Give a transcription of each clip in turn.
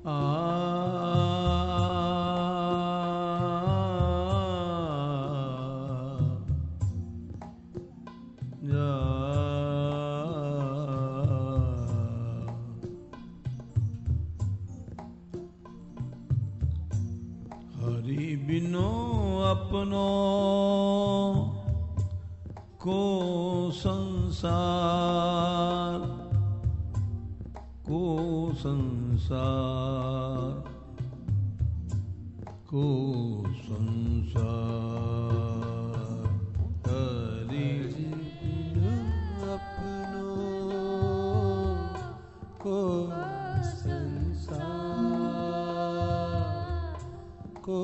हरि बिनो अपनो को संसार हरि बिनो अपनो को संसार को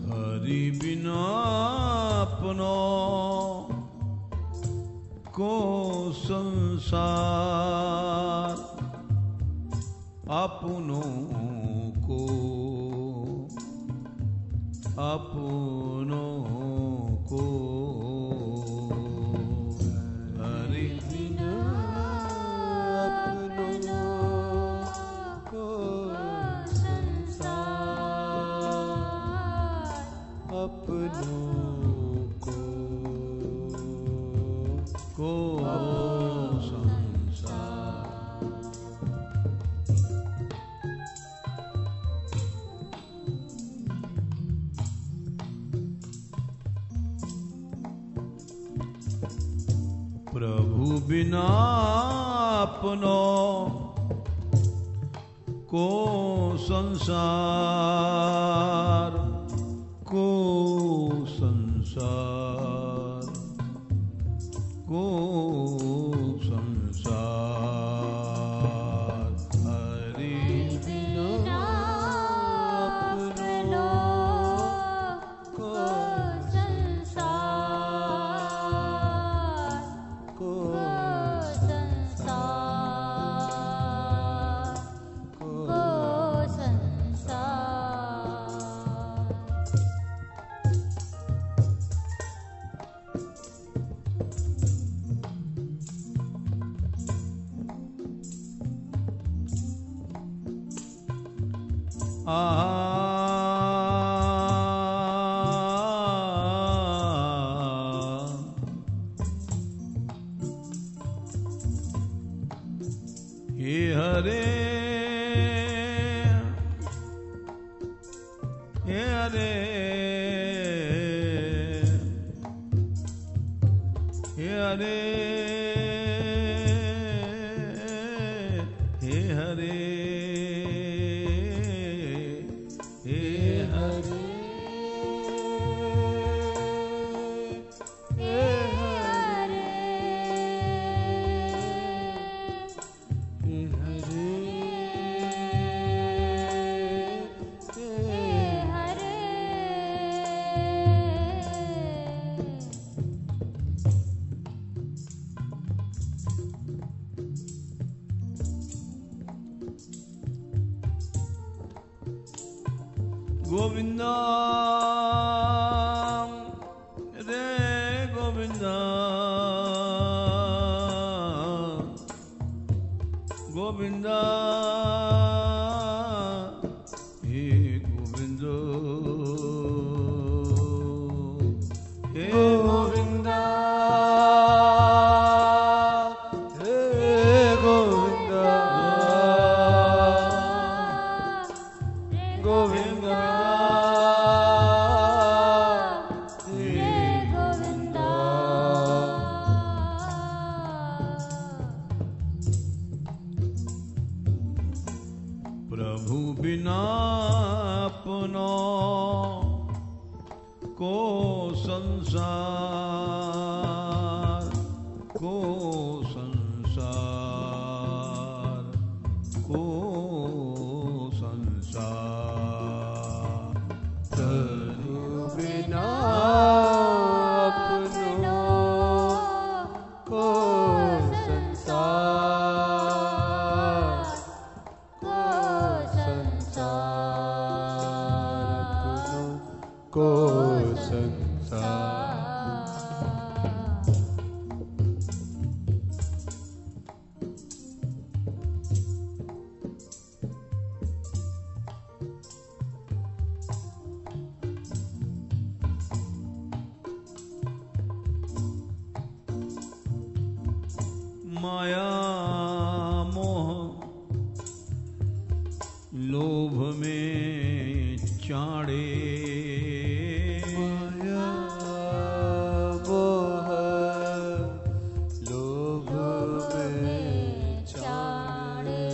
हरि बिना अपनो को संसार अपनों को हरि बिना अपनों को संसार अपनों को प्रभु बिना अपनो को संसार हरि बिना अपनो को हे हरे हे हरे हे हरे हे हरे गोविंदा रे गोविंदा गोविंदा हे गोविंदो हे गोविंदा हे गोविंदा गोविंदा प्रभु बिना संसार को संसार को संसार प्रभु बिना अपनों को संसार को संसार माया मोह लोभ में चाड़े माया मोह लोभ में चाड़े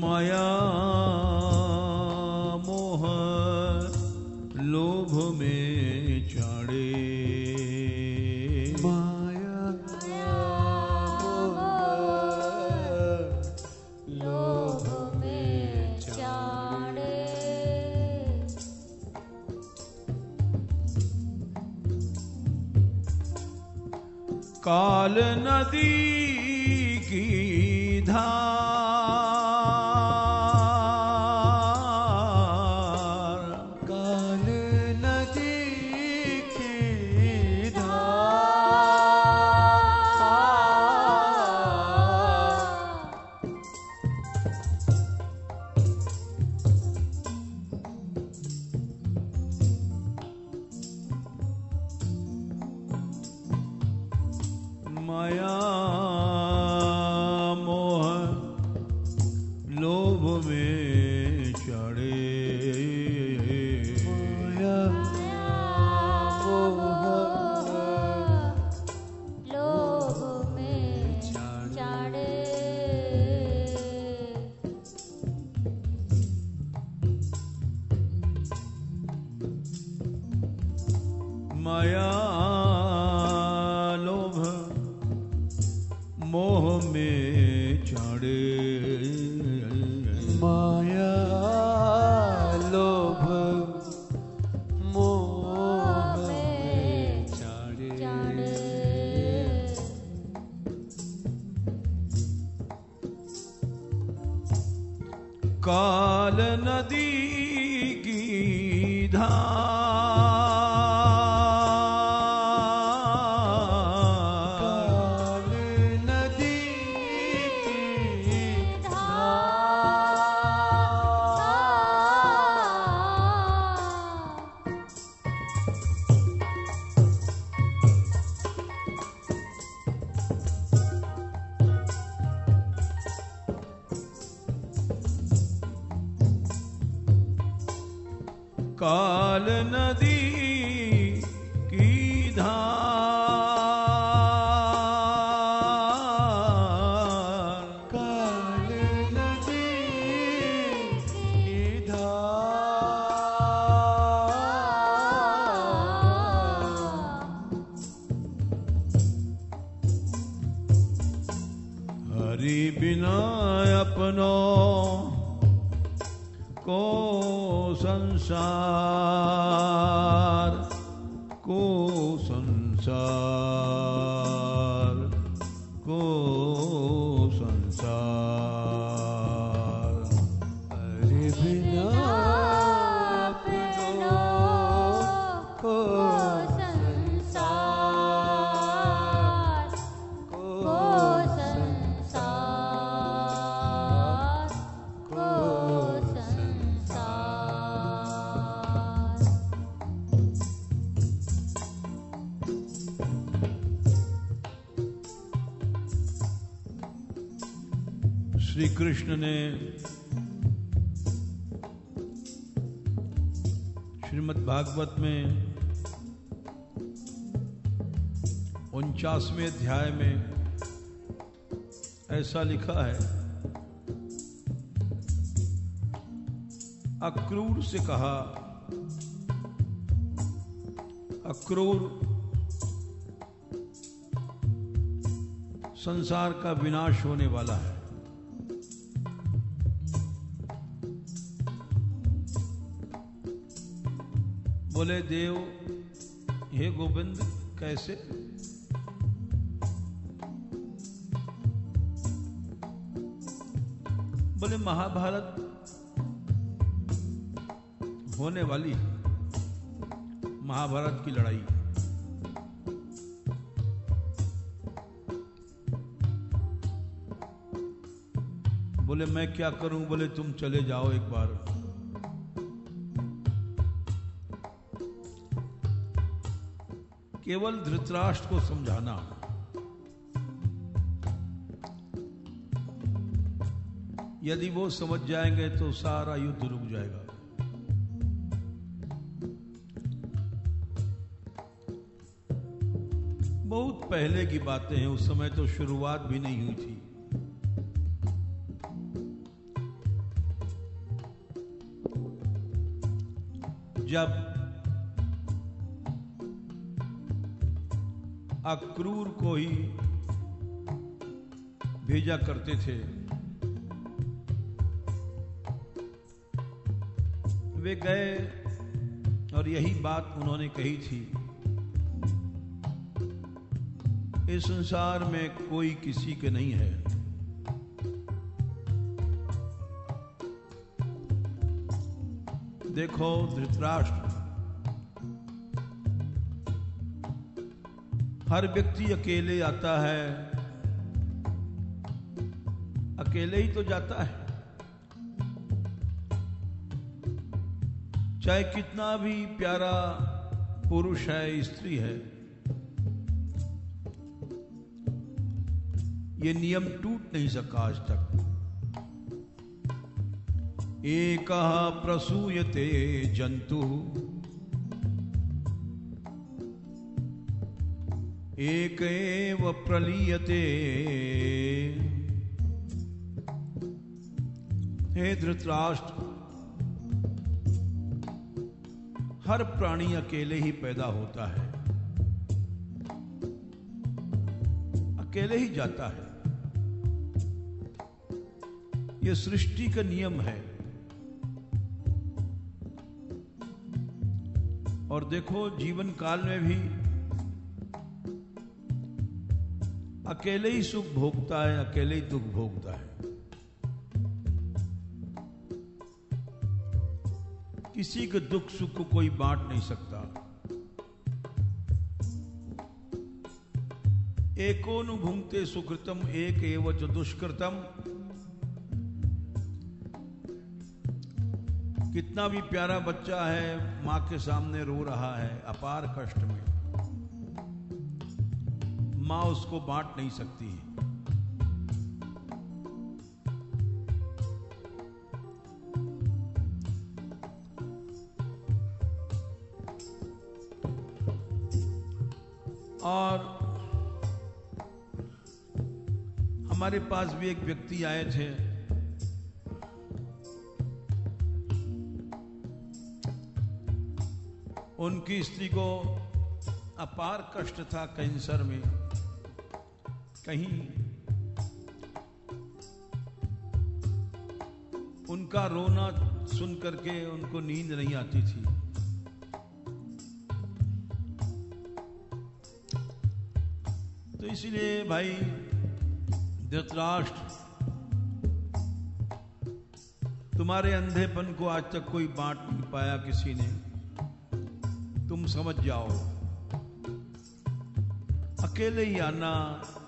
माया मोह लोभ में चाड़े माया मोह लोभ में चाड़े काल नदी की धार काल नदी की धार माया मोह लोभ में चढ़े माया मोह लोभ में चाड़े माया लोभ मोह में चढ़े माया लोभ मोह में चाड़े काल नदी की धार काल नदी की धार काल नदी की धार काल नदी की धार हरि बिना अपनों को संसार को संसार को संसार हरि बिना अपनों को संसार को संसार को संसार श्री कृष्ण ने श्रीमद् भागवत में 49वें अध्याय में ऐसा लिखा है, अक्रूर से कहा, अक्रूर संसार का विनाश होने वाला है। बोले देव, हे गोविंद, कैसे? बोले महाभारत होने वाली है, महाभारत की लड़ाई। बोले मैं क्या करूं? बोले तुम चले जाओ एक बार, केवल धृतराष्ट्र को समझाना, यदि वो समझ जाएंगे तो सारा युद्ध रुक जाएगा। बहुत पहले की बातें हैं, उस समय तो शुरुआत भी नहीं हुई थी। जब अक्रूर को ही भेजा करते थे, वे गए और यही बात उन्होंने कही थी, इस संसार में कोई किसी के नहीं है। देखो धृतराष्ट्र, हर व्यक्ति अकेले आता है, अकेले ही तो जाता है, चाहे कितना भी प्यारा पुरुष है, स्त्री है, ये नियम टूट नहीं सका आज तक। एकः प्रसूयते जंतु एक एव प्रलीयते। हे धृतराष्ट्र, हर प्राणी अकेले ही पैदा होता है, अकेले ही जाता है, यह सृष्टि का नियम है। और देखो जीवन काल में भी अकेले ही सुख भोगता है, अकेले ही दुख भोगता है, किसी के दुख सुख को कोई बांट नहीं सकता। एकोनु भुंक्ते सुकृतम एक एव च दुष्कृतम। कितना भी प्यारा बच्चा है, मां के सामने रो रहा है अपार कष्ट में, मां उसको बांट नहीं सकती है। और हमारे पास भी एक व्यक्ति आए थे, उनकी स्त्री को अपार कष्ट था कैंसर में, कहीं उनका रोना सुन करके उनको नींद नहीं आती थी। तो इसलिए भाई धृतराष्ट्र, तुम्हारे अंधेपन को आज तक कोई बांट नहीं पाया किसी ने, तुम समझ जाओ, अकेले ही आना।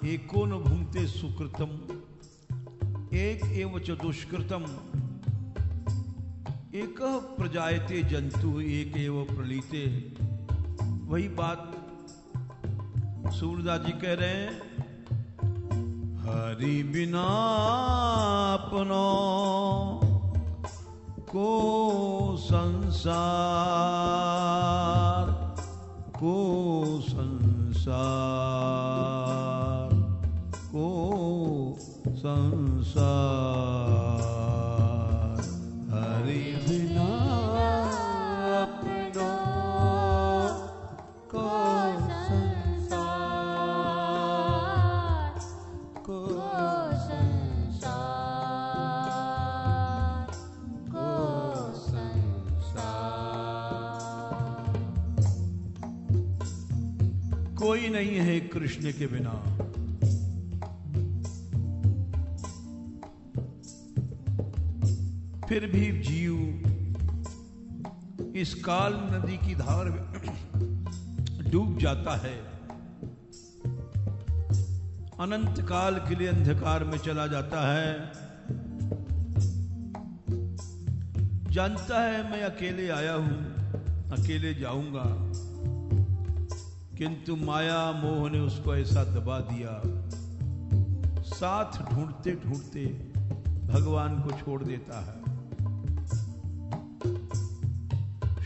एको न भुंक्ते सुकृतम एक एव च दुष्कृतम एक प्रजायते जंतु एक एव प्रलीते। वही बात सूरदास जी कह रहे हैं, हरि बिना अपनो को संसार को संसार। संसार। हरि बिना अपनों को संसार को संसार को संसार। कोई नहीं है कृष्ण के बिना। फिर भी जीव इस काल नदी की धार में डूब जाता है, अनंत काल के लिए अंधकार में चला जाता है। जानता है मैं अकेले आया हूं, अकेले जाऊंगा, किंतु माया मोह ने उसको ऐसा दबा दिया, साथ ढूंढते ढूंढते भगवान को छोड़ देता है,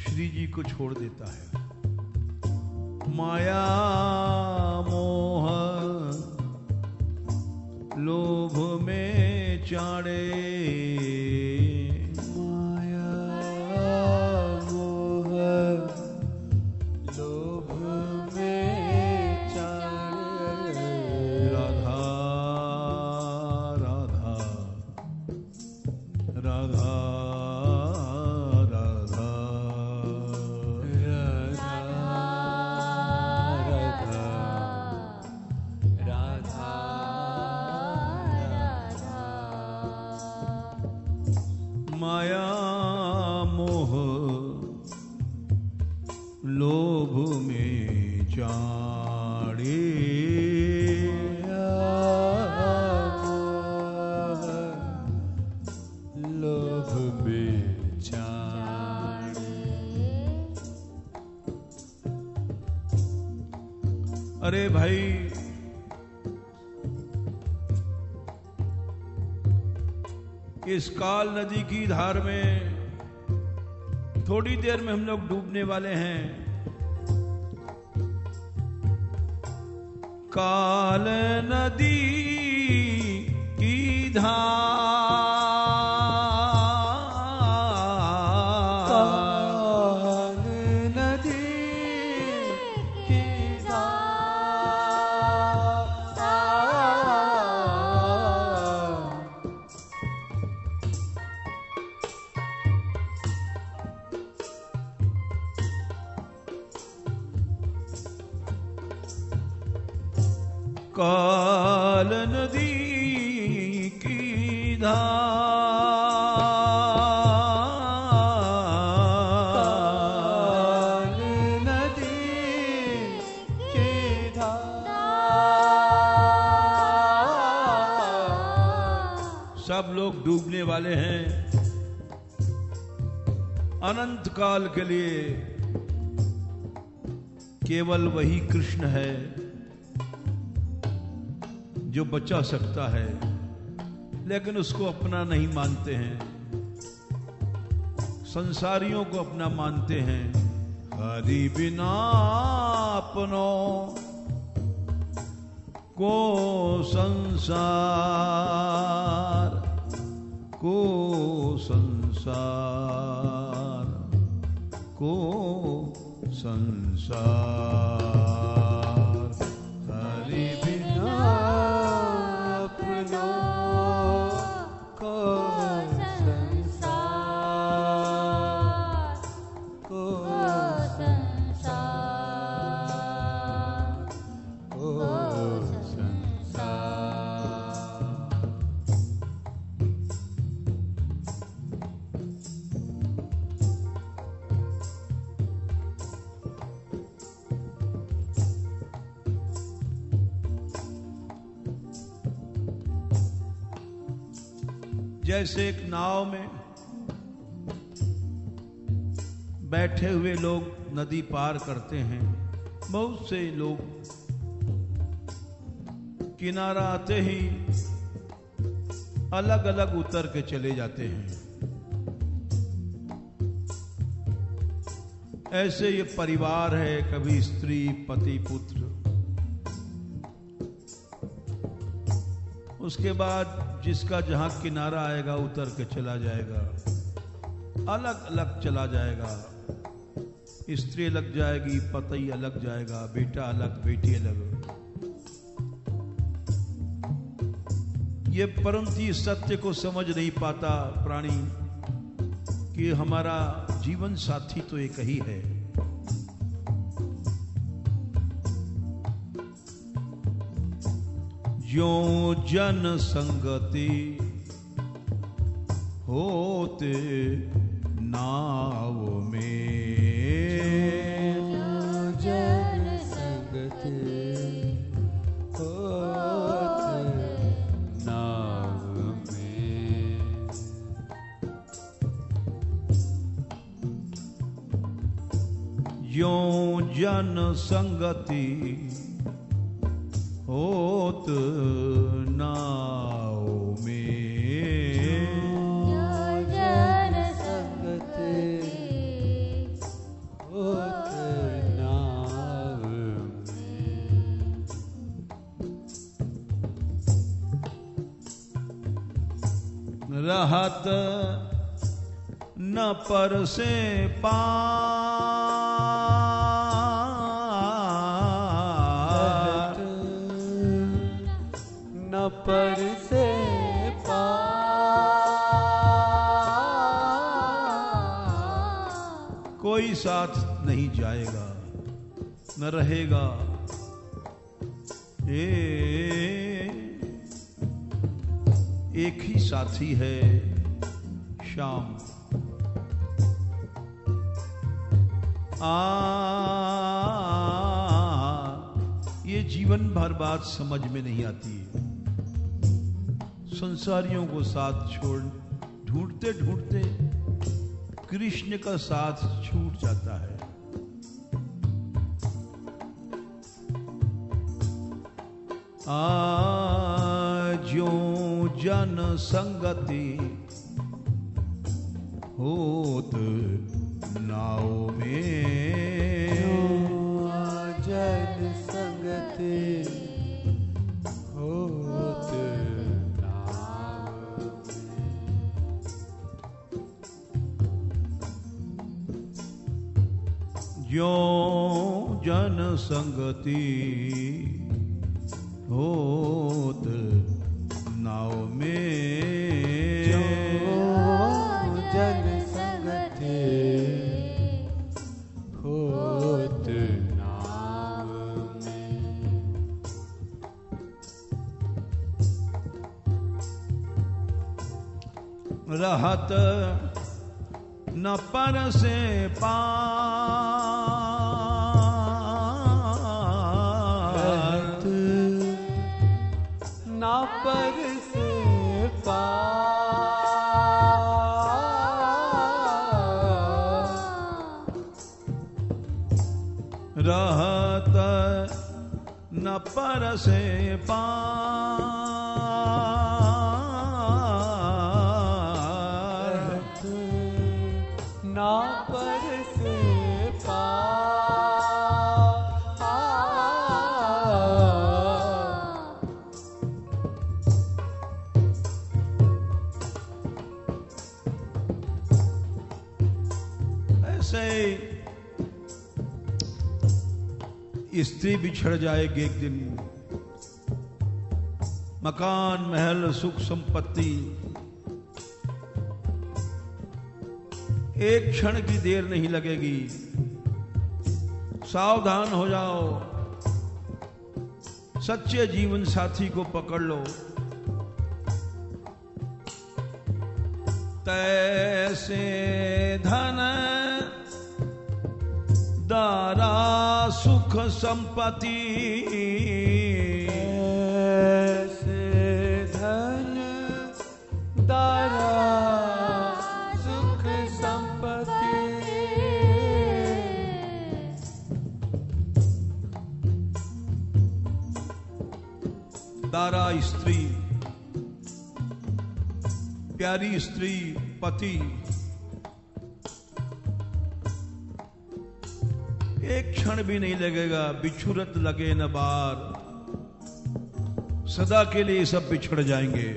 श्री जी को छोड़ देता है। माया मोह लोभ में चाड़े, माया मोह लोभ में चाड़े। राधा राधा राधा राधा माया मोह लोभ में चाड़े, लोभ में चाड़े। अरे भाई इस काल नदी की धार में थोड़ी देर में हम लोग डूबने वाले हैं। काल नदी की धार, काल नदी की धार। काल नदी की धार, काल नदी की धार। सब लोग डूबने वाले हैं। अनंत काल के लिए केवल वही कृष्ण है जो बचा सकता है, लेकिन उसको अपना नहीं मानते हैं, संसारियों को अपना मानते हैं। हरि बिना अपनों को संसार को संसार को संसार। हरि बिना अपनों को संसार को संसार को जैसे एक नाव में बैठे हुए लोग नदी पार करते हैं, बहुत से लोग किनारा आते ही अलग अलग उतर के चले जाते हैं। ऐसे ये परिवार है, कभी स्त्री पति पुत्र, उसके बाद जिसका जहां किनारा आएगा उतर के चला जाएगा, अलग अलग चला जाएगा। स्त्री अलग जाएगी, पति अलग जाएगा, बेटा अलग, बेटी अलग। ये परंतु सत्य को समझ नहीं पाता प्राणी कि हमारा जीवन साथी तो एक ही है। ज्यों जन संगति होते नाव में, जन संगति होत नाव में। ज्यों जन संगति होत नाव में, जन संगति होत नाव में। रहत न पर से पार, न पर से पार। कोई साथ नहीं जाएगा न रहेगा। एक ही साथी है श्याम। ये जीवन भर बात समझ में नहीं आती। संसारियों को साथ छोड़ ढूंढते ढूंढते कृष्ण का साथ छूट जाता है। ज्यों जन संगति होत नाव में, जन संगति होत नाव में। ज्यों जन संगति होत नाव में, जन संगति होत नाव में। रहत न पर से पार, ना पर से पार। रहत न पर से पार, ना पर से पार। ऐसे स्त्री बिछड़ जाएगी एक दिन। मकान महल सुख संपत्ति एक क्षण की देर नहीं लगेगी। सावधान हो जाओ, सच्चे जीवन साथी को पकड़ लो। तैसे धन दारा सुख संपत्ति, ऐसे धन दारा सुख संपत्ति। दारा स्त्री, प्यारी स्त्री, पति, एक क्षण भी नहीं लगेगा। बिछुरत लगे न बार, सदा के लिए सब बिछड़ जाएंगे।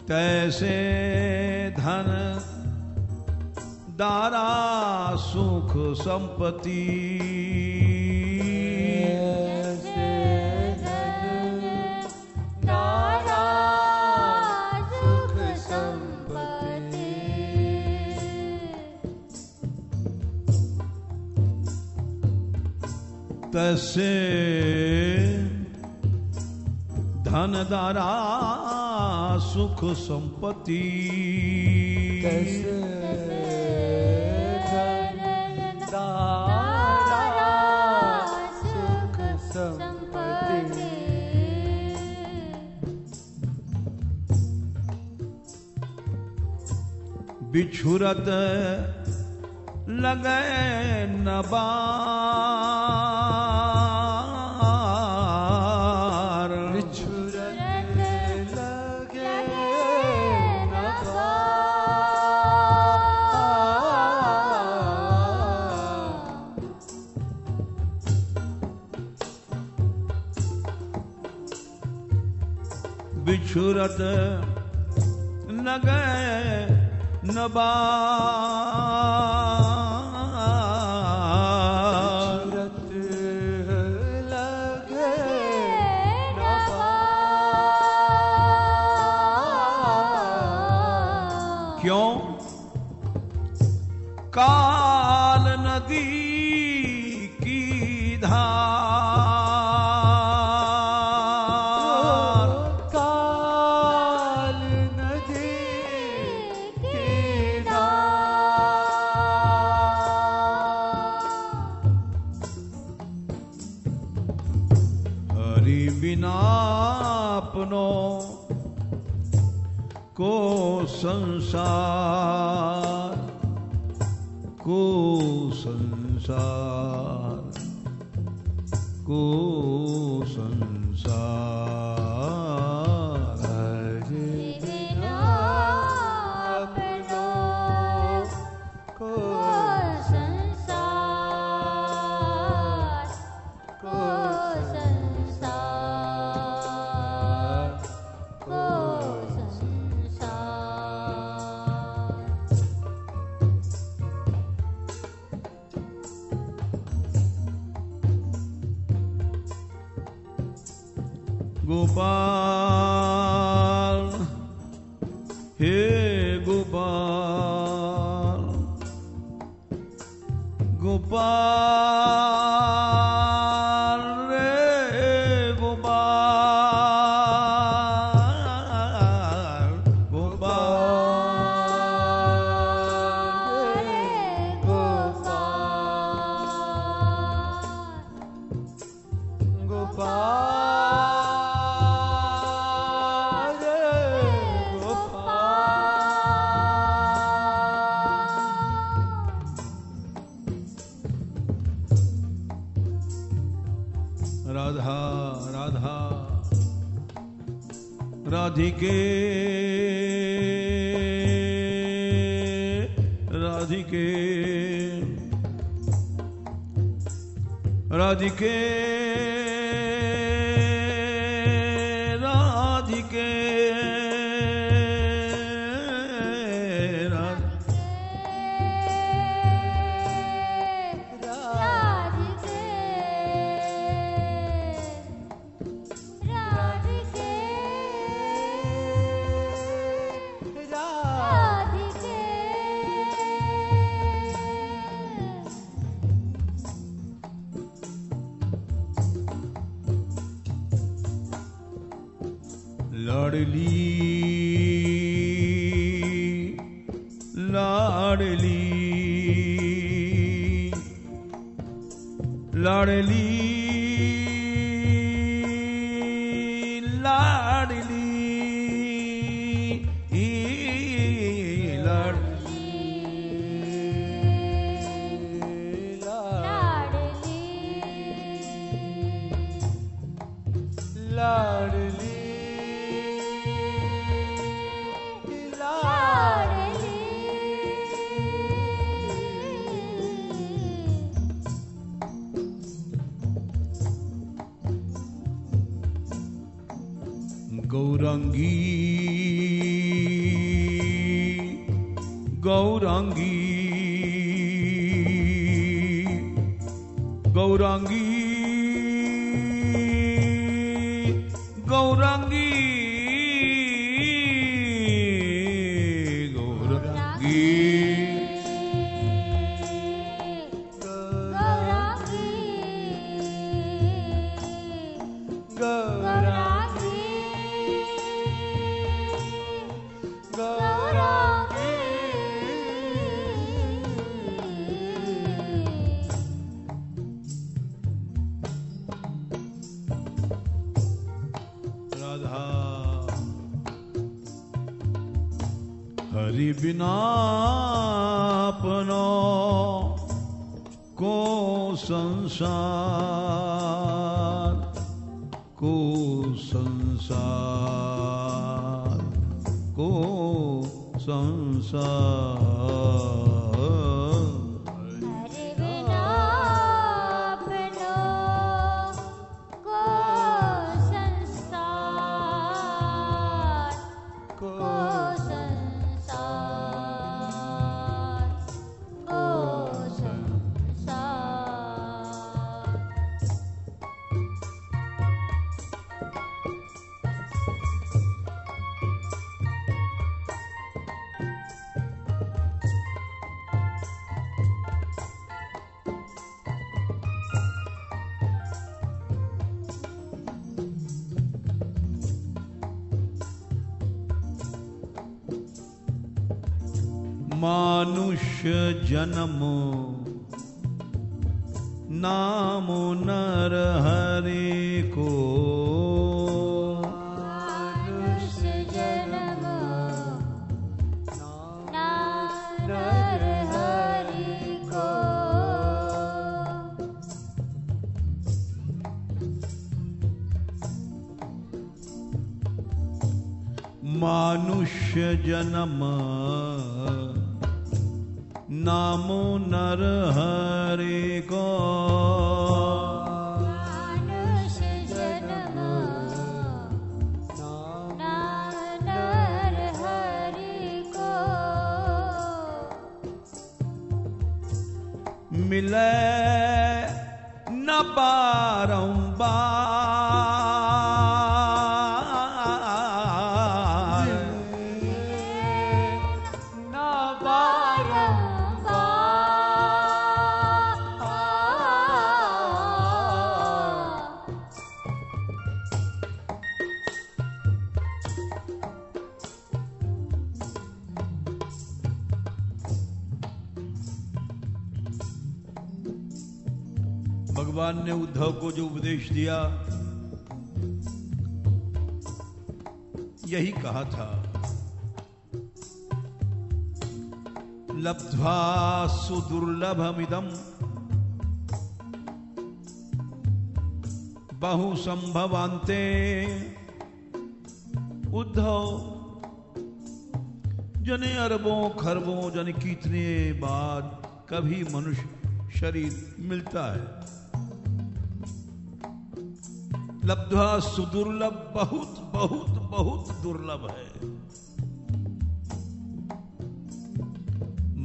तैसे धन दारा सुख संपत्ति, ऐसे धन दारा सुख संपत्ति, तैसे धन दारा सुख संपत्ति, कैसे धन दारा सुख संपत्ति, बिछुरत लगे नबार, बिछुरत लगे बिछुरत लगे नबार, बिछुरत लगे क्यों? काल नदी की धार, काल नदी की हरि बिना अपनों को संसार, को संसार, को संसार, हरि बिना अपनों को संसार को संसार को संसार, गोपाल हे गोपाल, गोपाल रे गोपाल, गोपाल गोपाल राधा राधा राधिके राधिके राधिके राधिके लाडली लाडली लाडली लाडली लाडली गौरांगी गौरांगी गौरांगी गौरांगी गौरांगी हरि बिना अपनो को संसार को संसार को संसार मानुष्य जन्म नाम नर हरि को मानुष्य जन्म नाम नर हरि को मानुष्य जन्म नामो नर हरि को मानुष्य जन्म नाम नर हरि को मिले न बारंबार भगवान ने उद्धव को जो उपदेश दिया यही कहा था, लब्ध्वा सुदुर्लभमिदं बहु संभवान्ते। उद्धव जने अरबों खरबों जने कितने बाद कभी मनुष्य शरीर मिलता है। लब्ध्वा सुदुर्लभ बहुत बहुत बहुत दुर्लभ है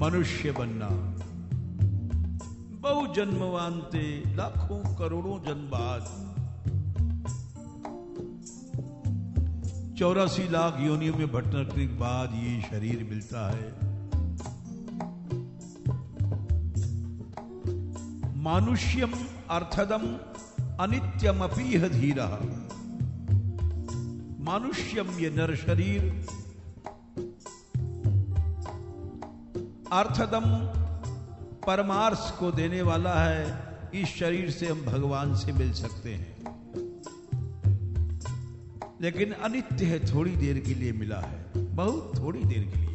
मनुष्य बनना। बहु जन्मवान्ते लाखों करोड़ों जन्म बाद 84 लाख योनियों में भटकने के बाद ये शरीर मिलता है। मानुष्यम अर्थदम अनित्यमपीह धीरः। मानुष्यम ये नर शरीर, अर्थदम परमार्थ को देने वाला है। इस शरीर से हम भगवान से मिल सकते हैं, लेकिन अनित्य है, थोड़ी देर के लिए मिला है, बहुत थोड़ी देर के लिए।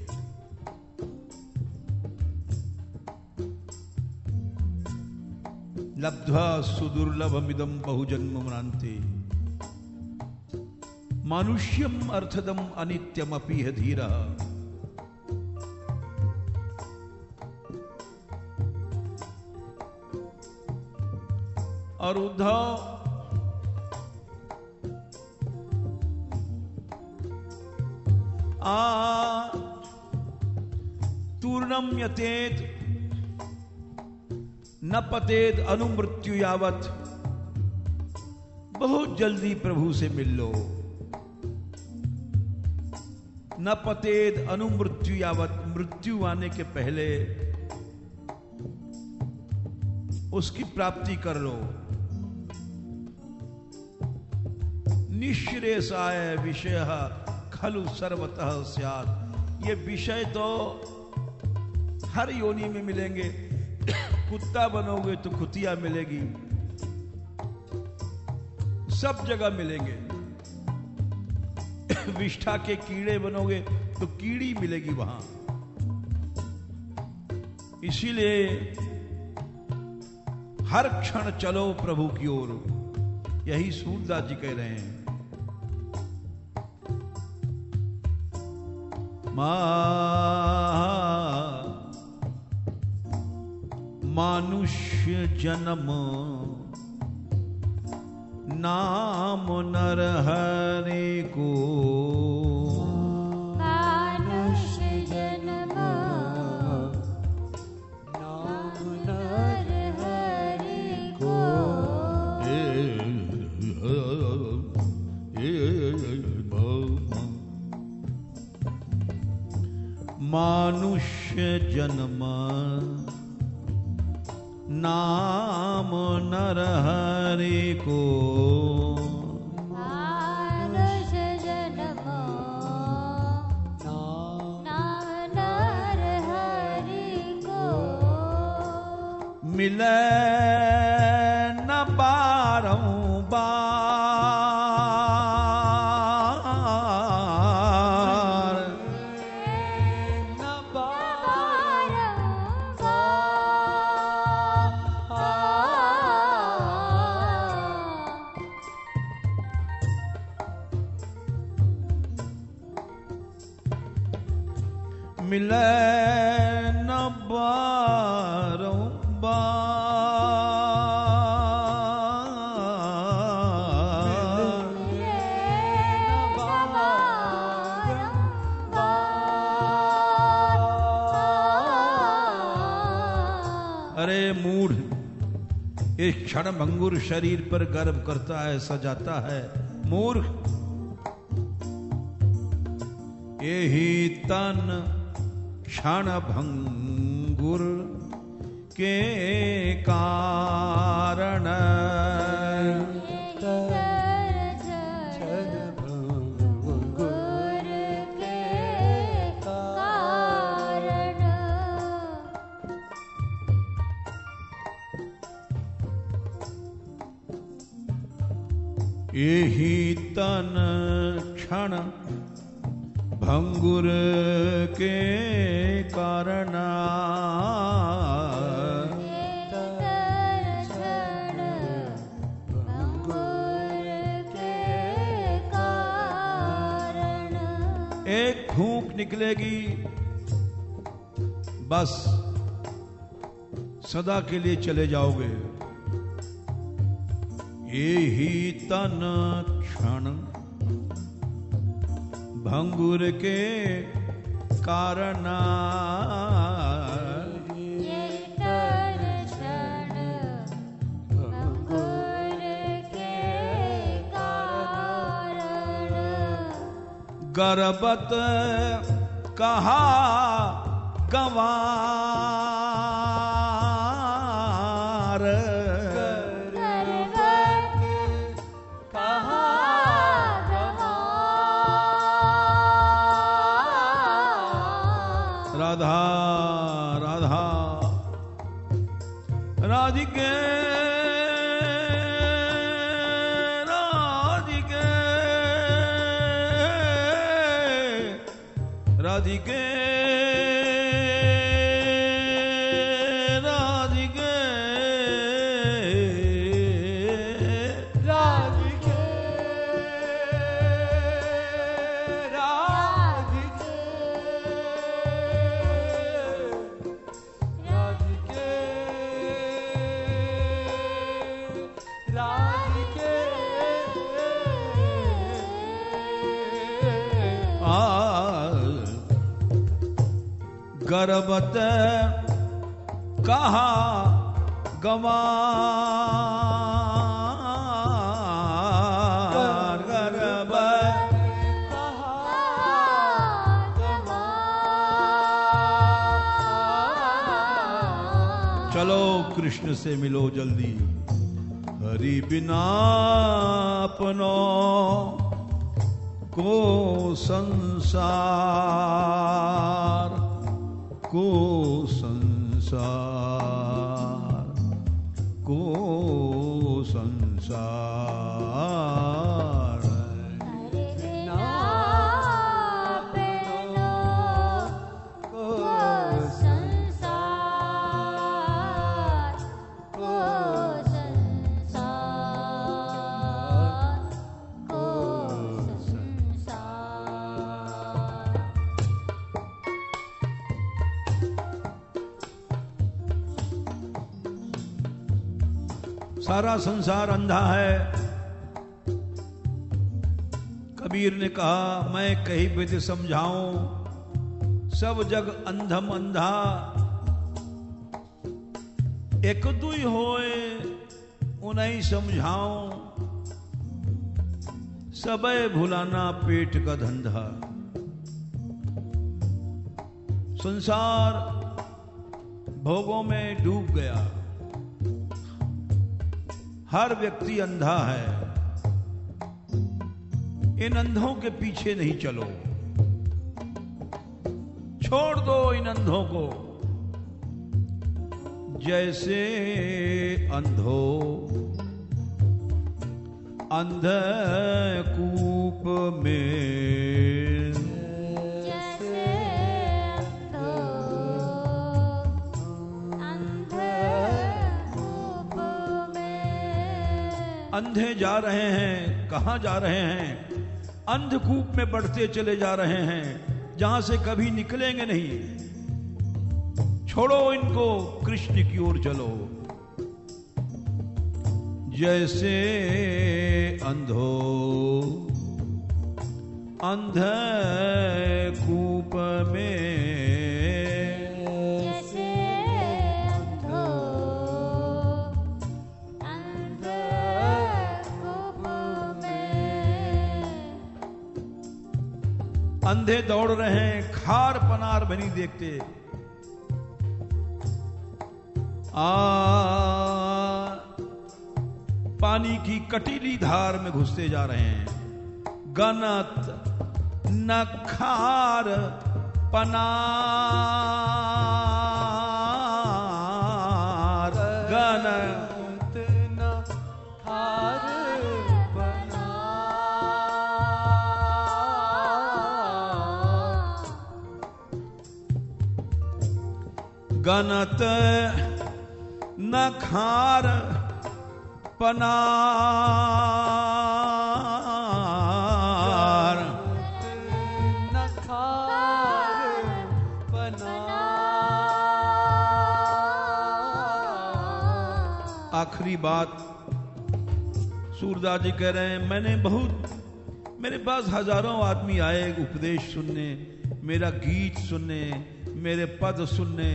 लब्ध्वा सुदुर्लभमिदं बहुजन्ममनान्ते मानुष्यम अर्थदम अनित्यमपीह धीरः। और उद्धव तूर्णम यतेत न पतेद अनुमृत्यु यावत। बहुत जल्दी प्रभु से मिल लो। न पतेद अनुमृत्यु यावत, मृत्यु आने के पहले उसकी प्राप्ति कर लो। निःश्रेषाय विषय खलु सर्वतः स्यात्। ये विषय तो हर योनि में मिलेंगे। कुत्ता बनोगे तो कुतिया मिलेगी, सब जगह मिलेंगे। विष्ठा के कीड़े बनोगे तो कीड़ी मिलेगी वहां। इसीलिए हर क्षण चलो प्रभु की ओर, यही सूरदास जी कह रहे हैं। मानुष्य जन्म नाम नर हरे को। मानुष्य जन्म नाम नर हरि को। मानुष्य जन्म नाम नर हरि को। मानुष्य जन्म नाम नर हरि को। मिले न बारंबार, मिले न बारंबार। अरे मूढ़, इस क्षण भंगुर शरीर पर गर्व करता है, सजाता है। मूर्ख, यही तन क्षण भंगुर के कारण। यही तन क्षण भंगुर के कारण। एक फूंक निकलेगी, बस सदा के लिए चले जाओगे। यही तन क्षण भंगुर के कारण। गर्बत कहा गंवार। राधा राधा राधिके राधिके राधिके गर्वत कहा गवार गर्वत चलो कृष्ण से मिलो जल्दी। हरि बिना अपनो को संसार को संसार को संसार सारा संसार अंधा है। कबीर ने कहा मैं कहीं विधि समझाऊं, सब जग अंधम अंधा। एक दुई होए उन्हें समझाऊं, सबे भुलाना पेट का धंधा। संसार भोगों में डूब गया, हर व्यक्ति अंधा है। इन अंधों के पीछे नहीं चलो, छोड़ दो इन अंधों को। जैसे अंधो अंधकूप में, अंधे जा रहे हैं। कहां जा रहे हैं? अंधकूप में बढ़ते चले जा रहे हैं, जहां से कभी निकलेंगे नहीं। छोड़ो इनको, कृष्ण की ओर चलो। जैसे अंधो अंधकूप में, अंधे दौड़ रहे हैं, खार पनार भी नहीं देखते। पानी की कटीली धार में घुसते जा रहे हैं। गनत न खार पनार, गनत न खार गनत न खार पनार, न खार पनार। आखिरी बात सूरदास जी कह रहे हैं, मेरे पास हजारों आदमी आए उपदेश सुनने, मेरा गीत सुनने, मेरे पद सुनने,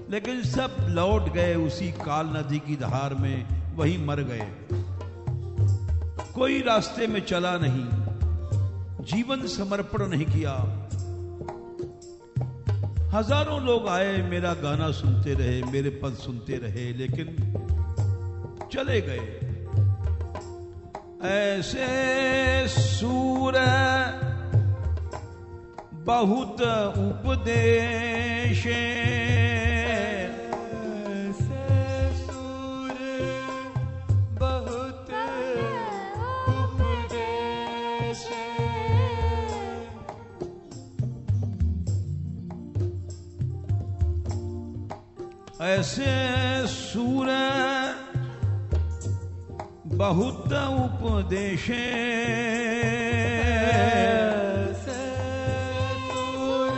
लेकिन सब लौट गए उसी काल नदी की धार में, वहीं मर गए। कोई रास्ते में चला नहीं, जीवन समर्पण नहीं किया। हजारों लोग आए, मेरा गाना सुनते रहे, मेरे पद सुनते रहे, लेकिन चले गए। ऐसे सूर बहुत उपदेश, ऐसे सूर बहुत उपदेशे, ऐसे सूर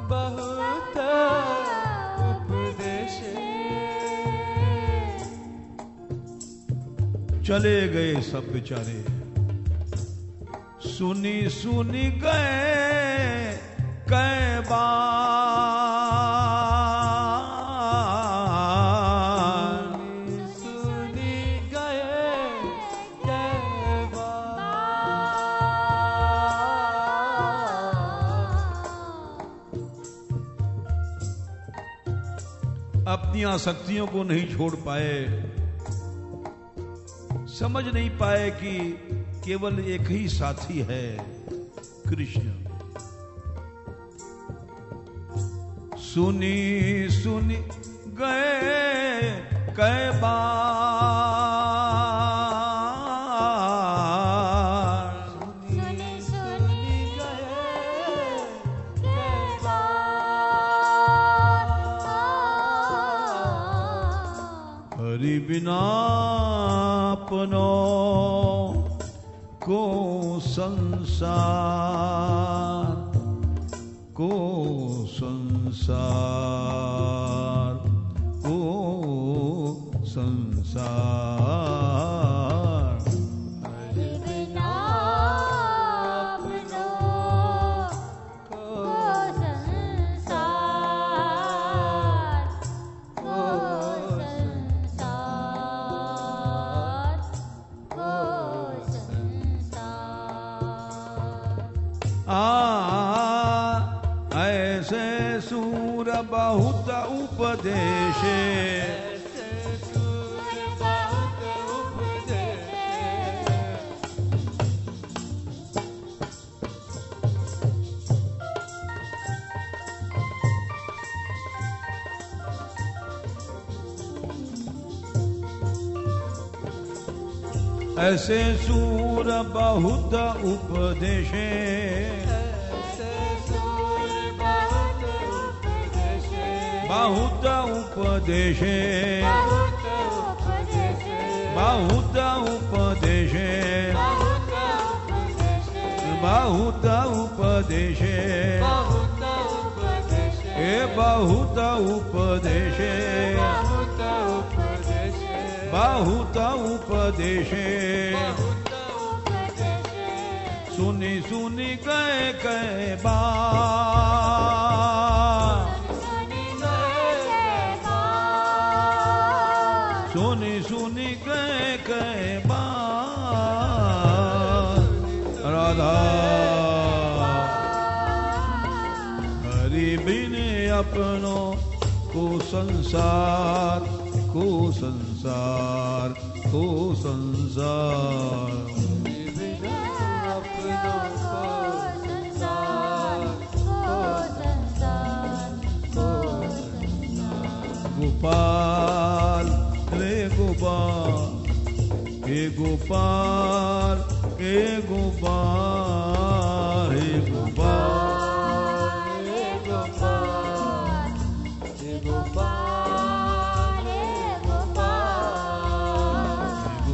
बहुत उपदेशे। चले गए सब बेचारे, सुनी सुनी गए कै बार, सुनी गए कै अपनी आसक्तियों को नहीं छोड़ पाए, समझ नहीं पाए कि केवल एक ही साथी है, कृष्ण। सुनी सुनी गए कै बार, सुनी सुनी गए कै बार। हरि बिना अपनों को संसार, को संसार, को संसार। हरि बिना अपनों को संसार, को संसार, को संसार। ऐसे सूर बहुत उपदेशे, ऐसे सूर बहुत उपदेशे, बहुत उपदेशे, बहुत उपदेशे, बहुत उपदेशे, ए बहुत उपदेशे, बहुत उपदेशे। सुनी सुनी गए कै बार, सुनी सुनी गए कै बार। राधा हरि बिन अपनों को संसार, को संसार, को संसार। गोपाल रे गोपाल, हे गोपाल, हे गोपाल, हे गोपाल, हे गोपाल, हे गोपाल, हे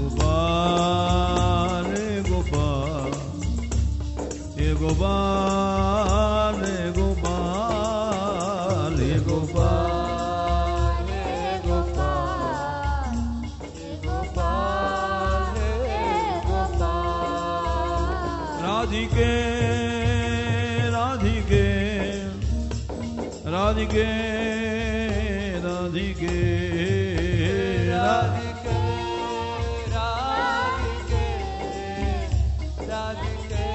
गोपाल, हे गोपाल, हे गोपाल, हे गोपाल, हे गोपाल। राधिके राधिके राधिके राधिके राधिके राधिके राधिके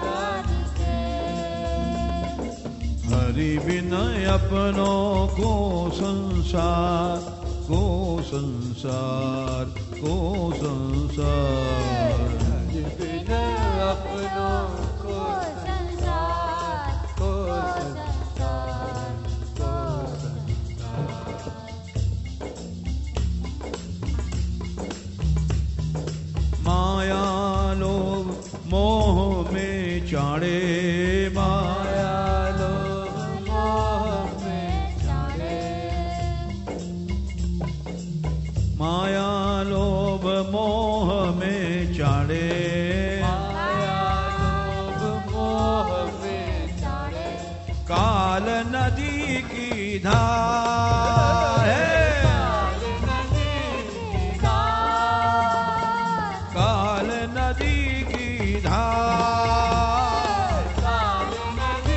राधिके। हरि बिन अपनों को संसार, को संसार, को संसार। बिन अपनों को संसार, को संसार, को माया लोभ मोह में चाड़े, माया लोभ मोह में चाड़े, माया लोभ मोह में चाड़े। काल नदी की धार है, काल नदी की धार, काल नदी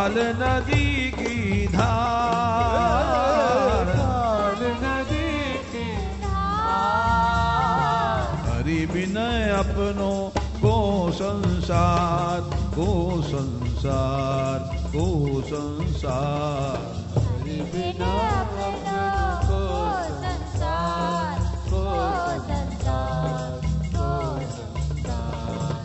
काल नदी की धार, काल नदी की धार, हरि विनय अपनों को संसार, को संसार, को संसार। हरि बिना अपनों को संसार, को संसार, को संसार।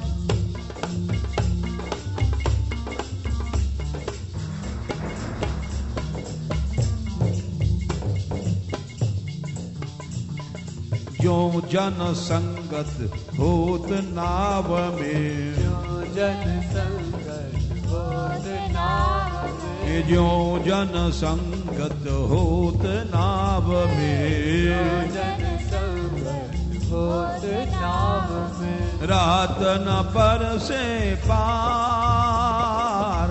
जो जन संगत होत नाव में, जो जन संगत होत नाव में, जो जन संगत होत नाव में, जन संगत होत नाव में, रात न पर से पार,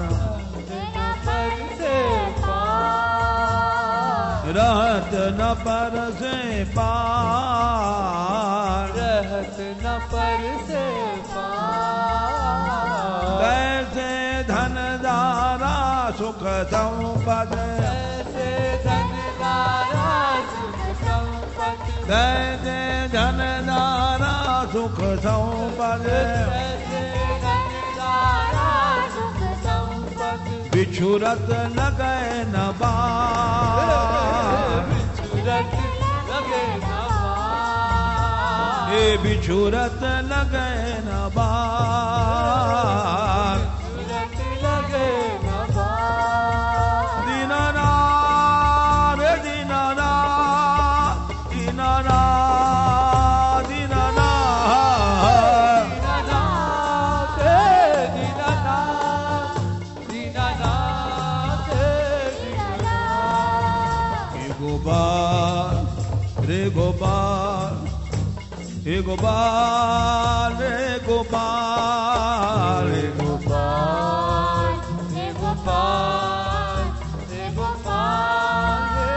पर से पार, रात न पर से पार, रहत न पर से पार। कैसे धनदारा सुख संपद, ऐसे धनदारा सुख संपत्ति, कैसे धनदारा सुख संपद, ऐसे धनदारा सुख संपत्ति, बिछुरत लगे न बार, बिछुरत लगे न बार, ए बिछुरत लगे न बार। बिछुरत लगे न बार। दीनानाथ रे दीनानाथ, दीनानाथ, दीनानाथ, दीनानाथ हे दीनानाथ, दीनानाथ हे दीनानाथ। हे गोपाल रे गोपाल, हे गोपाल रे गोपाल, हे गोपाल हे गोपाल, हे गोपाल हे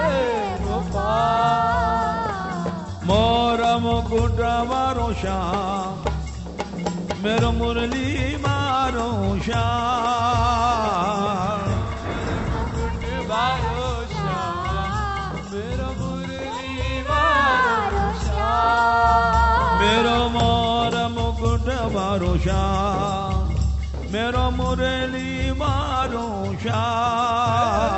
गोपाल। मोर मुकुट मारो श्याम, मेरो मुरली मारो श्याम, मुकुट बारो श्याम, मेरो मुरली बारो श्याम, मेरो मोर मुकुट मारो श्याम, मेरो मुरली मारो श्याम।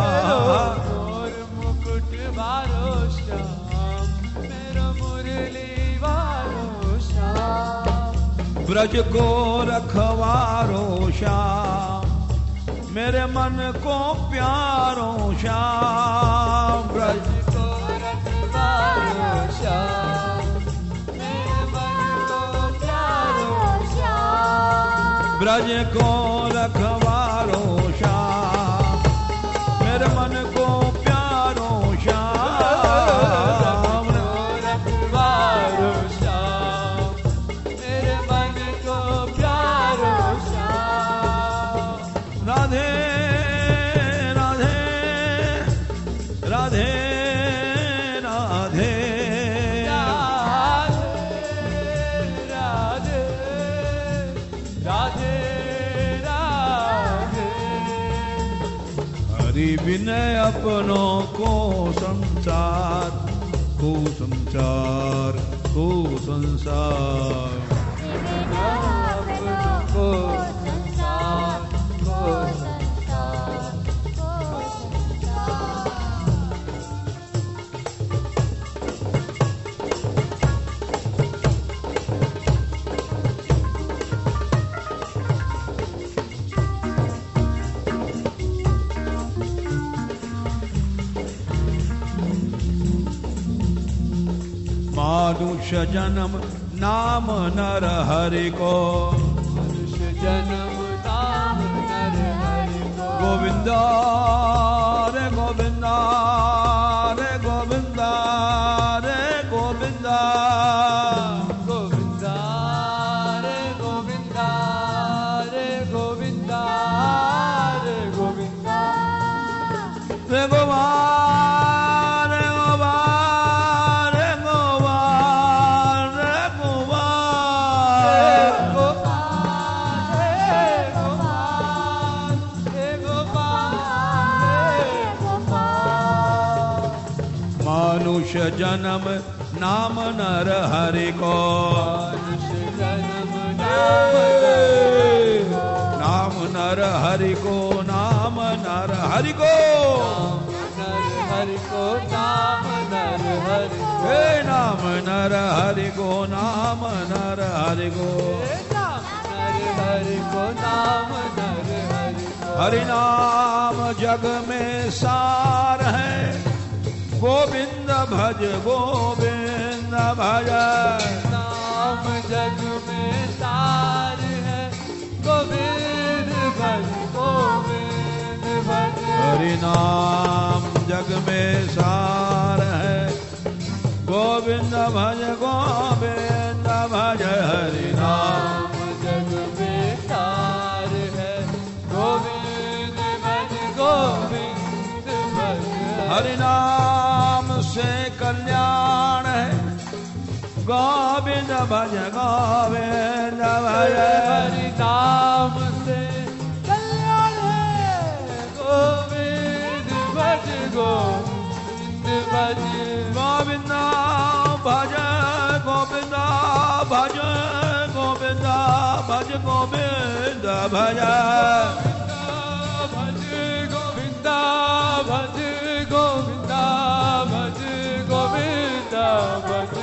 मोर मुकुट बारो श्याम, मेरो मुरली बारो श्याम। ब्रज को रखवारो श्याम, मेरे मन को प्यारो श्याम, ब्रज को रखवारो श्याम, मेरे मन को प्यारो श्याम। ब्रज को रखवारो श्याम, मेरे मन को प्यारो श्याम, को रखवारो श्याम, मेरे मन को प्यारो श्याम। राधे राधे राधे राधे, राधे राधे राधे। हरि विनय अपनों को संसार, को संसार, को संसार। अपनों को संसार, को संसार, को मानुष्य जन्म नाम नर हरि को, मनुष्य जन्म नाम नर हरि को। गोविंदा रे गोविंदा रे गोविंदा रे गोविंदा, गोविंदा रे गोविंदा रे गोविंदा रे गोविंदा। रे गोपाल रे गोपाल रे गोपाल रे गोपाल, गोपाल रे गोपाल रे गोपाल मानुष जन्म नाम नर हरि को, मनुष्य जन्म नाम नर हरि को, नाम नर हरि को, नर हरि को, नाम नर हरि को, हे नाम नर हरि को, नाम नर हरि को, नाम नर हरि को, नाम नर हरि को। हरि नाम जग में सार है, गोविंद भज गोविंद भज, नाम जग में सार है, गोविंद भज गोविंद भज। हरि नाम जग में सार है, गोविंद भज गोविंद भज, हरि नाम नाम जग में सार है, गोविंद भज गोविंद भज। हरि नाम से कल्याण है, गोविंद भज गोविंद भज, हरि नाम से कल्याण है, गोविंद भज गोविंद भज। गोविंद भज गोविंद भज गोविंद भज गोविंद भज, भज गोविंद भज गोविंद भज गोविंद भज।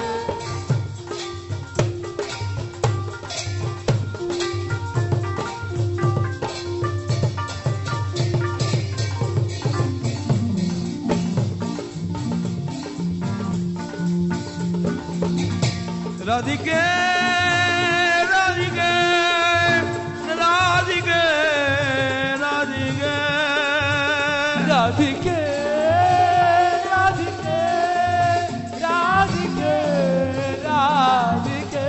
राधिके राधिके राधिके राधिके राधिके राधिके राधिके राधिके।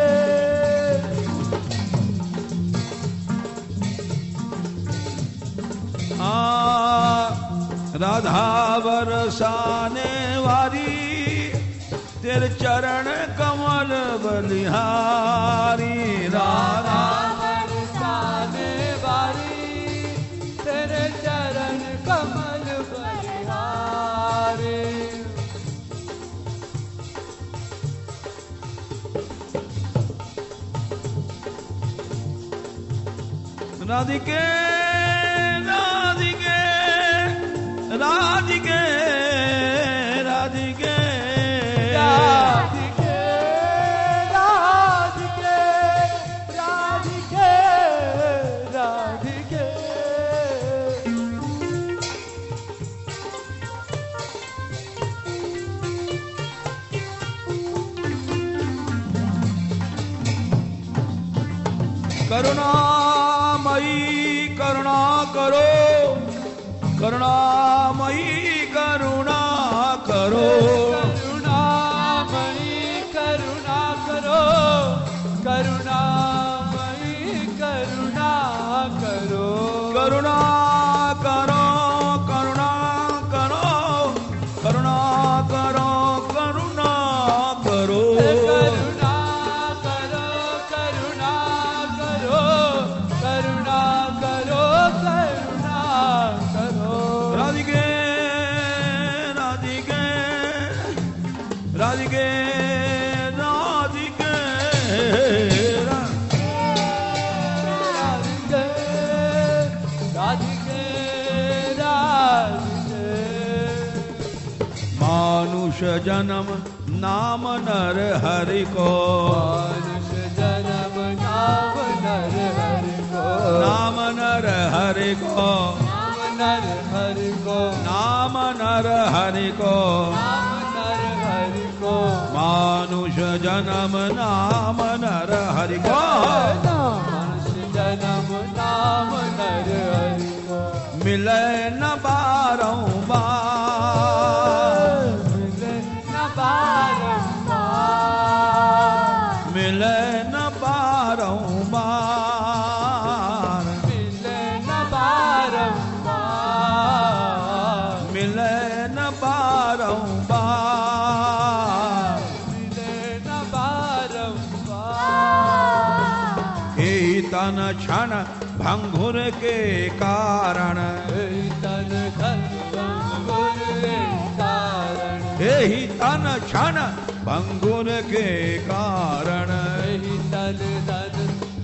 राधा बरसाने वाली, तेरे चरण कमल बलिहारी, राधा बरसाने वाली, तेरे चरण कमल बलिहारी। राधिके राधिके राधिके राधिके राधिके राधिके राधिके राधिके। करुणामयी करुणा करो, करुणामयी करुणा करो, करुणामयी करुणा करो, करुणामयी करुणा करो। करुणा करो करुणा करो, करुणा करो करुणा करो, करुणा करो करुणा करो, करुणा करो करुणा करो। राधिके राधिके राधिके राधिके राधिके राधिके राधिके। मानुष जन्म नाम नर हरि को, मनुष्य जन्म नाम नर हरि को, नाम नर हरि को, नाम नर हरि को, नाम नर हरि को, नाम नर हरि को। मानुष जन्म नाम नर हरि को, मनुष्य जन्म नाम नर हरि को। मिले न बारंबार, मिले न बारंबार, मिले न बारंबार, मिले न बारंबार, मिले न बारंबार, मिले न बारंबार। हे तन क्षण भंगुर के कारण, तन धन भंगुर के कारण, हे यही तन क्षण भंगुर के कारण, यही तन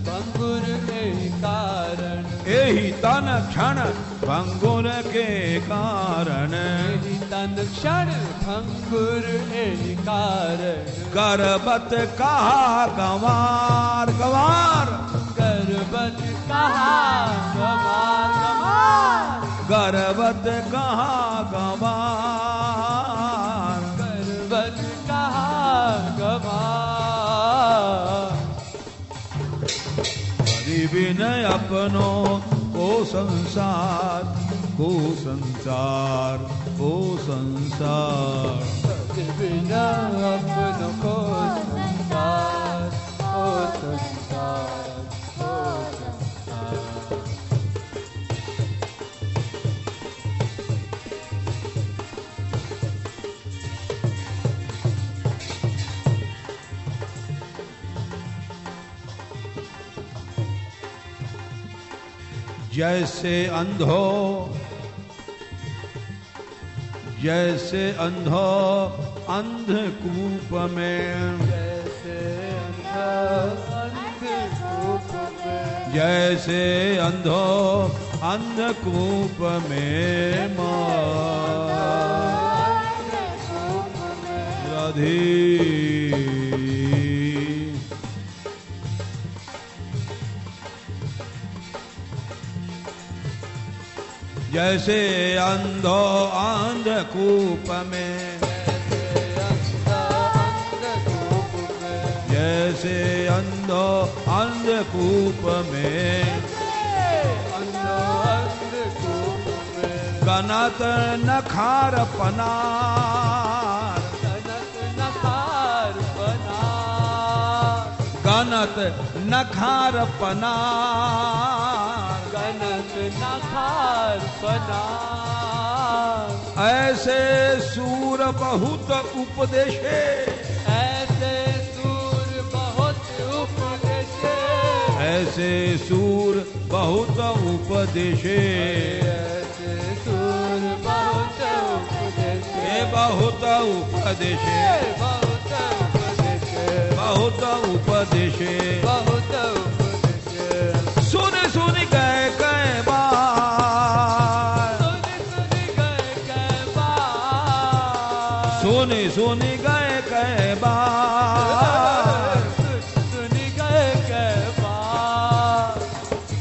भंगुर के कारण, यही तन क्षण भंगुर के कारण, यही तन क्षण भंगुर के कारण, गर्भत कहा गंवार गंवार, गर्भत कहा गंवार गंवार, गर्भत कहा गंवार, गर्भत कहा गंवार। हरि बिन अपनों को संसार, को संसार, को संसार, बिना अपनों को संसार, ओ संसार, ओ संसार। जैसे अंधो, जैसे अंधो अंधकूप में, जैसे अंधकूप में, जैसे अंधो अंधकूप में राधे। जैसे अंधो अंधकूप में, जैसे अंधो अंधकूप में, गनत नखार पनार, गनत नखार पनार, गनत नखार पनार। ऐसे सूर बहुत उपदेशे, ऐसे सूर बहुत उपदेशे, ऐसे सूर बहुत उपदेशे, ऐसे सूर बहुत उपदेशे, हे बहुत उपदेशे, बहुत उपदेशे, बहुत उपदेशे, बहुत उपदेशे। सुन सुन गए कई बार, सुन सुन गए कै बार, सुन सुन गए कई बार, सुन गए कै बार।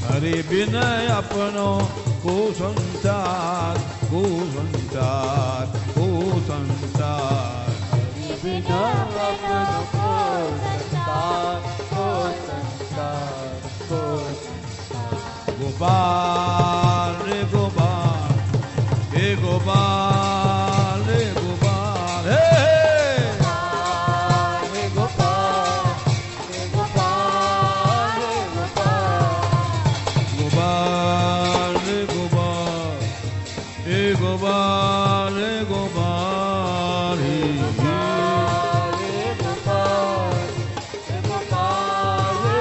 हरि बिन अपनों को संसार, को संसार, को संसार, बिना अपनों को संसार, को संसार, को संसार। गोपाल रे गोपाल, हे गोपाल रे गोपाल, हे हे गोपाल, हे गोपाल, हे गोपाल। गोपाल रे गोपाल, हे गोपाल रे गोपाल, हे हे गोपाल, हे गोपाल, हे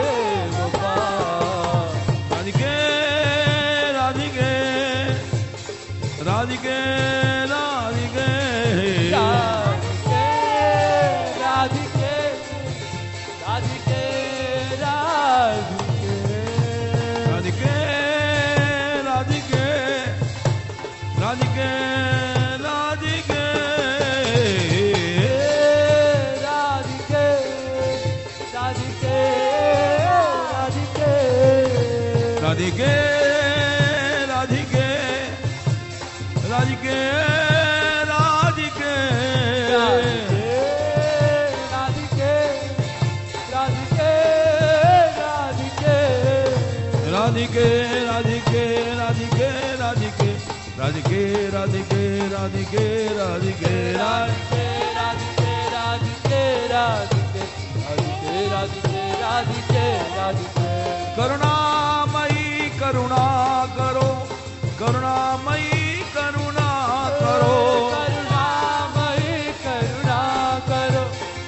गोपाल। राधिके राधिके राधिके राधिके, राधिके, राधिके, राधिके, राधिके। राधिके राधिके राधिके, राधिके राधिके, राधिके, राधिके। राधिके राधिके राधिके, राधिके राधिके, राधिके राधिके राधिके, राधिके राधिके राधिके, राधिके करुणामयी करुणा करो, करुणामयी करुणा करो, करुणामयी करुणा करो,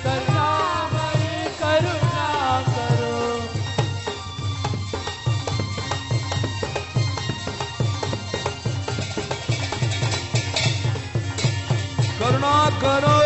करुणामयी करुणा करो। करुणा करो,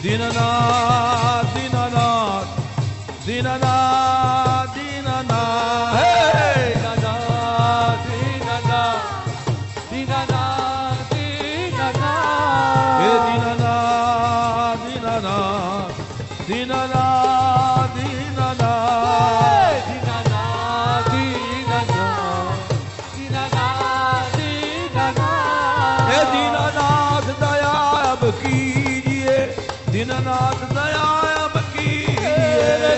दीननाथ दीननाथ दीननाथ दीननाथ हे दीननाथ दीननाथ दीननाथ दीननाथ हे दीननाथ दीननाथ दीननाथ दीननाथ दीननाथ दीननाथ दीननाथ हे दीननाथ दया अब कीजिए दीननाथ दया अब कीजिए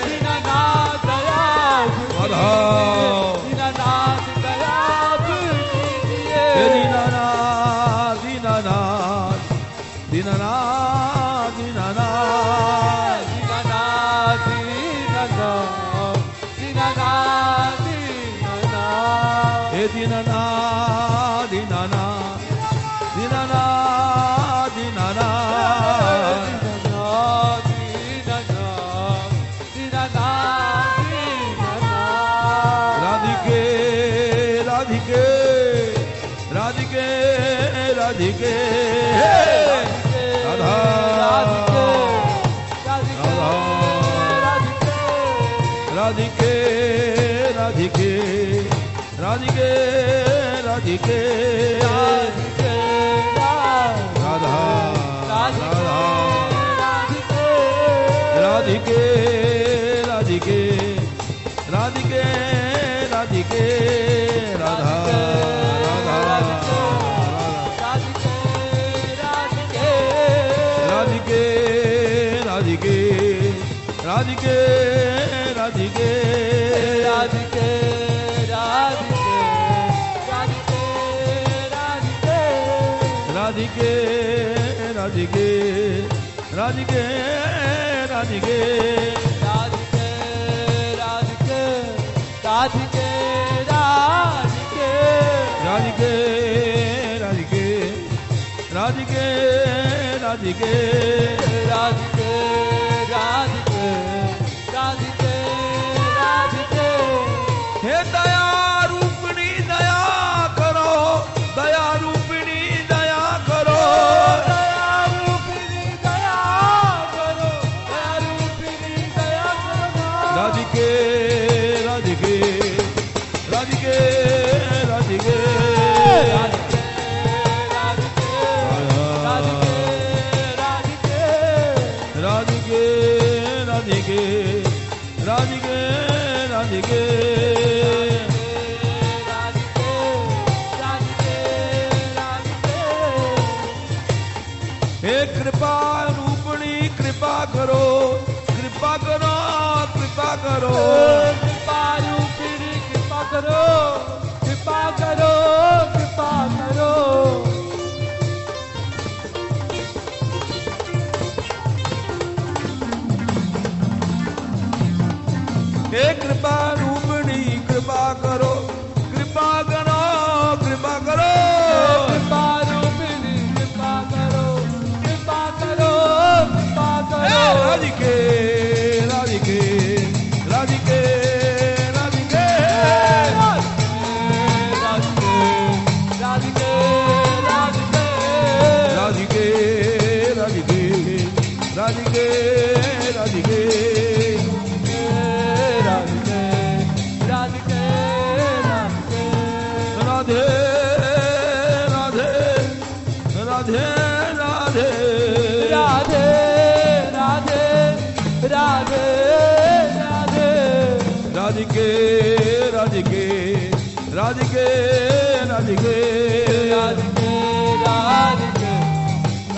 दीननाथ दया बढ़ाओ दीननाथ दया कीजिए हे दीननाथ दीननाथ दीननाथ दीननाथ दीननाथ दीननाथ दीननाथ दीननाथ हे दीननाथ दीननाथ दीननाथ दीननाथ राधिके राधिके राधिके राधिके राधा राधिके राधिके राधिके राधिके राधा राधा राधिके राधिके राधिके राधिके राधा राधा राधिके राधिके राधिके राधिके राधिके राधिके राधिके राधिके राधिके राधिके राधिके राधिके हे दया रूपिणी दया करो दया रूपिणी दया करो राधिके राधिके राधिके राधिके राधिके राधिके राधिके राधिके हे कृपा रूपिणी कृपा करो कृपा करो कृपा करो कृपा करो कृपा करो कृपा करो हे कृपा रूपिणी कृपा करो कृपा करो कृपा करो कृपा रूपिणी कृपा करो कृपा करो कृपा हे करो राधिके राधिके राधिके राधिके राधिके राधिके राधिके राधिके राधिके राधिके राधिके राधे राधे राधे राधे राधे राधे राधे राधे राधिके राधिके राधिके राधिके राधिके राधिके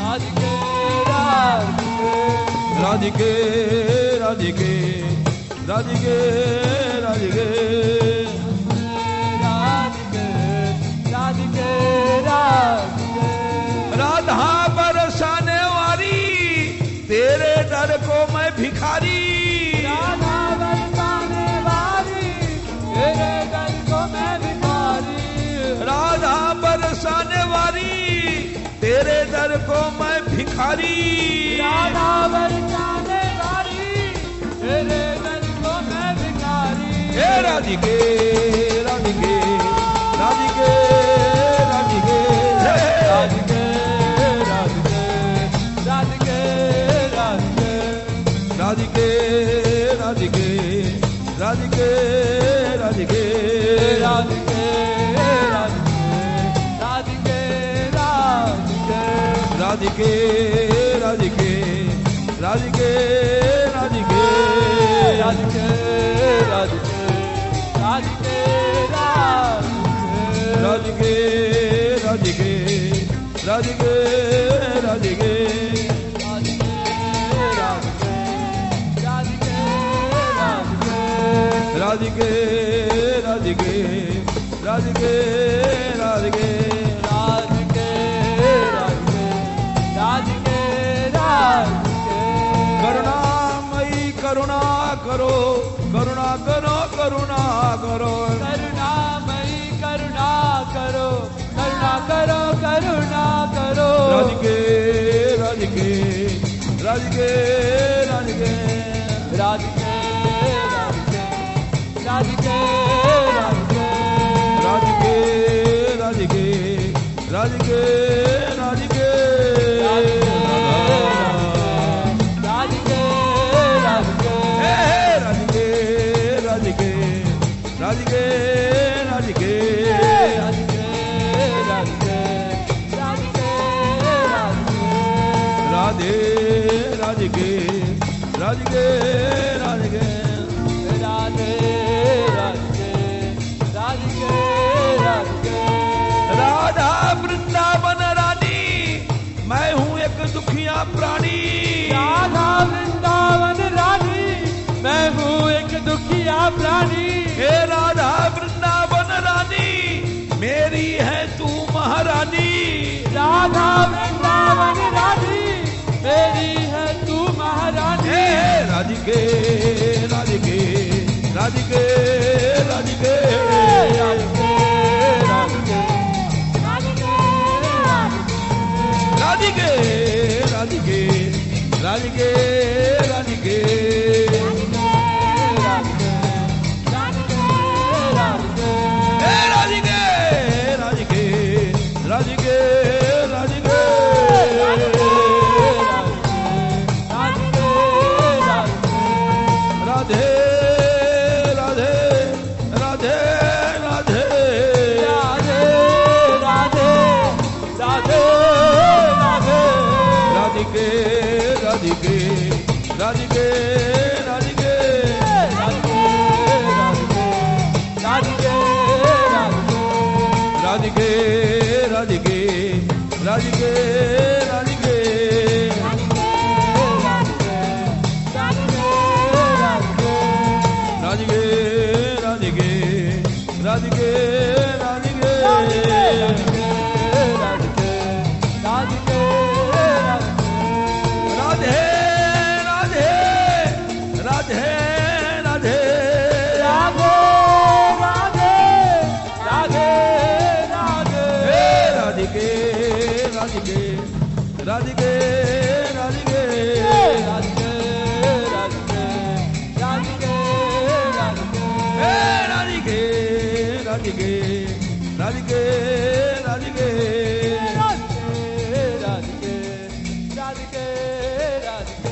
राधिके राधिके राधिके राधिके राधिके राधिके राधिके राधा बरसाने वाली तेरे दर को मैं भिखारी राधा बरसाने वाली तेरे दर को मैं भिखारी राधा बरसाने वाली तेरे दर को मैं भिखारी राधा बरसाने वाली तेरे दर को मैं भिखारी हे राधिके राधिके राधिके राधिके राधिके राधिके राधिके राधिके राधिके राधिके राधिके राधिके राधिके राधिके राधिके राधिके राधिके राधिके राधिके राधिके राधिके राधिके राधिके राधिके राधिके करुणामयी करुणा करो करुणा करो करुणा करो करुणामयी करुणा करो करुणा करो करुणा करो राधिके राधिके राधिके राधिके राधिके राधिके राधिके राधिके राधिके राधिके राधिके राधिके राधिके राधे राधिके राधिके राधिके राधे राधिके राधिके राधिके राधा वृंदावन रानी मैं हूँ एक दुखिया प्राणी राधा वृंदावन रानी मैं हूँ एक दुखिया प्राणी हे राधा वृंदावन रानी मेरी है तू महारानी राधा वृंदावन रानी मेरी है तू महारानी हे राधिके राधिके राधिके राधिके राधिके राधिके राधिके राधिके राधिके हे राधिके राधिके राधिके राधिके राधे राधे राधे राधे राधिके राधिके राधिके राधिके राधिके राधिके राधिके राधिके राधिके राधिके राधिके राधिके राधे राधे राधे राधे हे राधिके राधिके राधिके राधिके हे राधिके राधिके राधिके राधिके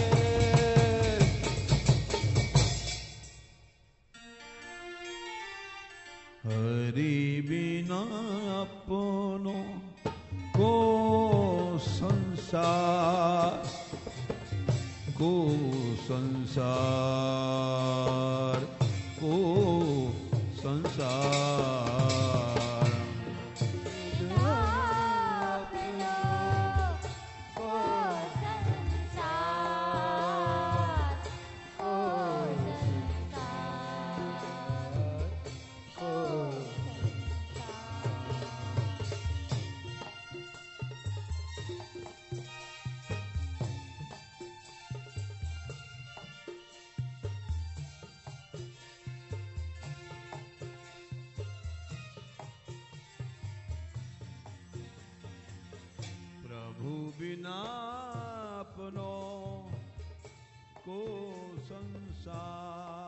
हरि बिना अपनों को संसार को संसार को संसार प्रभु बिना अपनों को संसार